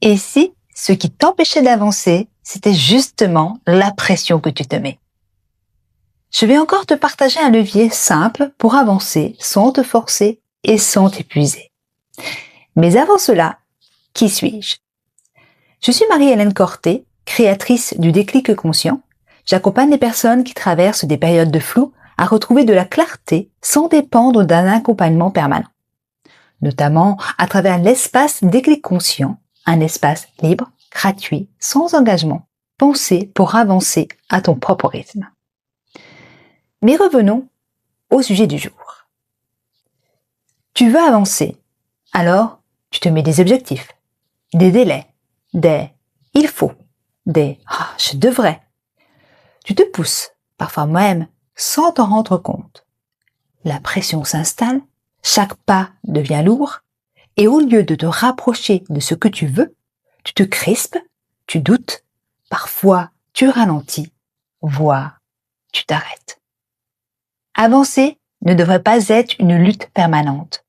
Et si ce qui t'empêchait d'avancer, c'était justement la pression que tu te mets? Je vais encore te partager un levier simple pour avancer sans te forcer et sans t'épuiser. Mais avant cela, qui suis-je? Je suis Marie-Hélène Corté, créatrice du déclic conscient. J'accompagne les personnes qui traversent des périodes de flou à retrouver de la clarté sans dépendre d'un accompagnement permanent. Notamment à travers l'espace déclic conscient, un espace libre, gratuit, sans engagement, pensé pour avancer à ton propre rythme. Mais revenons au sujet du jour. Tu veux avancer, alors tu te mets des objectifs, des délais, des « il faut », des « je devrais ». Tu te pousses, parfois même sans t'en rendre compte. La pression s'installe, chaque pas devient lourd, et au lieu de te rapprocher de ce que tu veux, tu te crispes, tu doutes, parfois tu ralentis, voire tu t'arrêtes. Avancer ne devrait pas être une lutte permanente.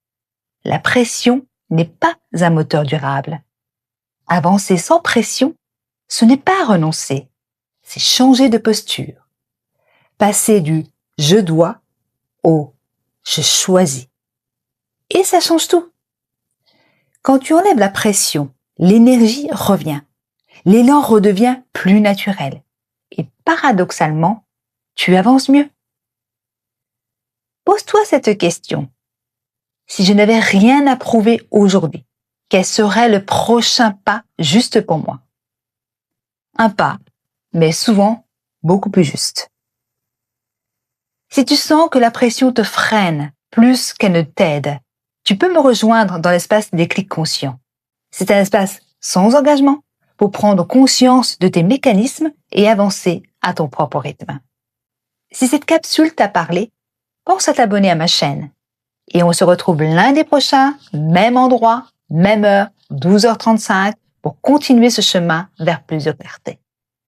La pression n'est pas un moteur durable. Avancer sans pression, ce n'est pas renoncer, c'est changer de posture. Passer du « je dois » au « je choisis ». Et ça change tout. Quand tu enlèves la pression, l'énergie revient. L'élan redevient plus naturel. Et paradoxalement, tu avances mieux. Pose-toi cette question. Si je n'avais rien à prouver aujourd'hui, quel serait le prochain pas juste pour moi? Un pas, mais souvent beaucoup plus juste. Si tu sens que la pression te freine plus qu'elle ne t'aide, tu peux me rejoindre dans l'espace déclic conscient. C'est un espace sans engagement pour prendre conscience de tes mécanismes et avancer à ton propre rythme. Si cette capsule t'a parlé, pense à t'abonner à ma chaîne. Et on se retrouve lundi prochain, même endroit, même heure, 12h35, pour continuer ce chemin vers plus de clarté.